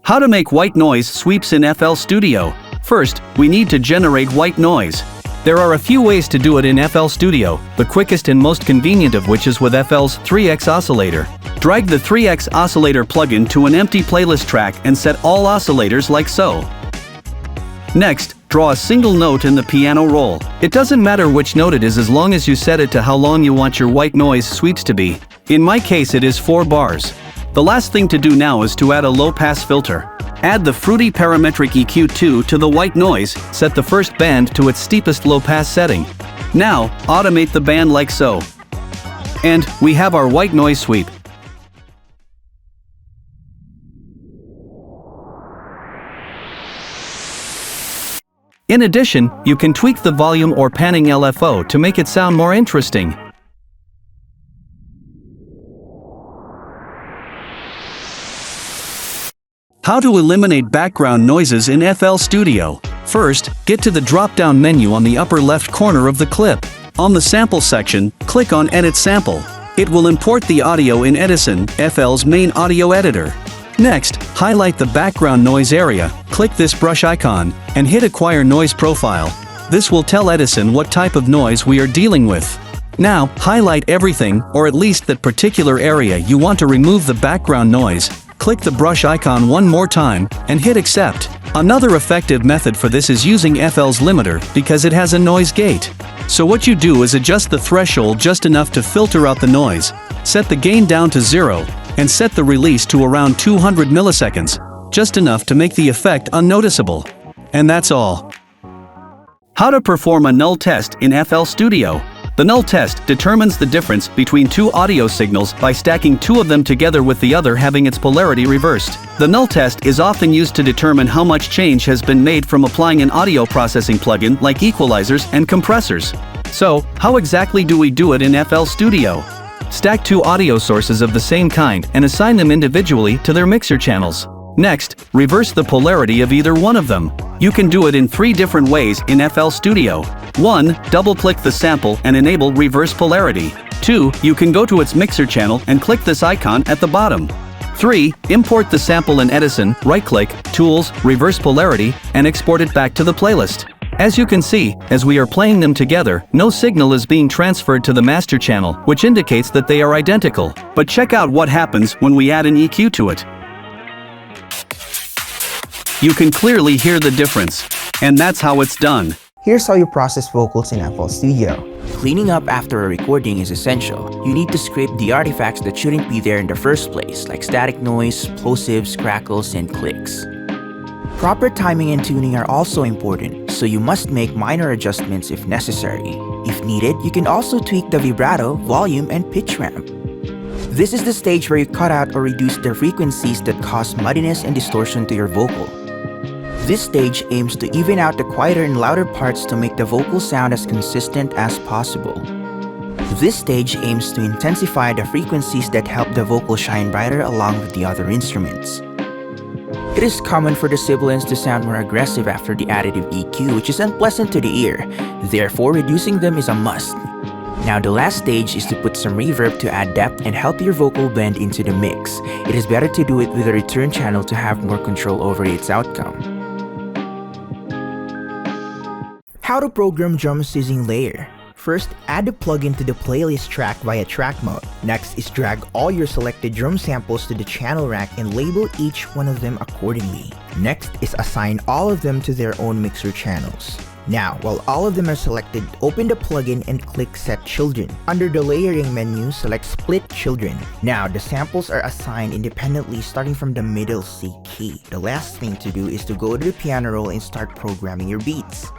How to make white noise sweeps in FL Studio. First, we need to generate white noise. There are a few ways to do it in FL Studio, the quickest and most convenient of which is with FL's 3x oscillator. Drag the 3x oscillator plugin to an empty playlist track and set all oscillators like so. Next, draw a single note in the piano roll. It doesn't matter which note it is as long as you set it to how long you want your white noise sweeps to be. In my case it is 4 bars. The last thing to do now is to add a low-pass filter. Add the fruity parametric EQ2 to the white noise, set the first band to its steepest low-pass setting. Now, automate the band like so. And we have our white noise sweep. In addition, you can tweak the volume or panning LFO to make it sound more interesting. How to eliminate background noises in FL Studio. First, get to the drop-down menu on the upper left corner of the clip. On the Sample section, click on Edit Sample. It will import the audio in Edison, FL's main audio editor. Next, highlight the background noise area, click this brush icon, and hit Acquire Noise Profile. This will tell Edison what type of noise we are dealing with. Now, highlight everything, or at least that particular area you want to remove the background noise. Click the brush icon one more time, and hit Accept. Another effective method for this is using FL's limiter because it has a noise gate. So what you do is adjust the threshold just enough to filter out the noise, set the gain down to 0, and set the release to around 200 milliseconds, just enough to make the effect unnoticeable. And that's all. How to perform a null test in FL Studio. The null test determines the difference between two audio signals by stacking two of them together with the other having its polarity reversed. The null test is often used to determine how much change has been made from applying an audio processing plugin like equalizers and compressors. So, how exactly do we do it in FL Studio? Stack two audio sources of the same kind and assign them individually to their mixer channels. Next, reverse the polarity of either one of them. You can do it in 3 different ways in FL Studio. 1. Double-click the sample and enable reverse polarity. 2. You can go to its mixer channel and click this icon at the bottom. 3. Import the sample in Edison, right-click, Tools, Reverse Polarity, and export it back to the playlist. As you can see, as we are playing them together, no signal is being transferred to the master channel, which indicates that they are identical. But check out what happens when we add an EQ to it. You can clearly hear the difference. And that's how it's done. Here's how you process vocals in FL Studio. Cleaning up after a recording is essential. You need to scrape the artifacts that shouldn't be there in the first place, like static noise, plosives, crackles, and clicks. Proper timing and tuning are also important, so you must make minor adjustments if necessary. If needed, you can also tweak the vibrato, volume, and pitch ramp. This is the stage where you cut out or reduce the frequencies that cause muddiness and distortion to your vocal. This stage aims to even out the quieter and louder parts to make the vocal sound as consistent as possible. This stage aims to intensify the frequencies that help the vocal shine brighter along with the other instruments. It is common for the sibilants to sound more aggressive after the additive EQ, which is unpleasant to the ear. Therefore, reducing them is a must. Now the last stage is to put some reverb to add depth and help your vocal blend into the mix. It is better to do it with a return channel to have more control over its outcome. How to program drums using Layer. First, add the plugin to the playlist track via track mode. Next is drag all your selected drum samples to the channel rack and label each one of them accordingly. Next is assign all of them to their own mixer channels. Now, while all of them are selected, open the plugin and click Set Children. Under the layering menu, select Split Children. Now, the samples are assigned independently starting from the middle C key. The last thing to do is to go to the piano roll and start programming your beats.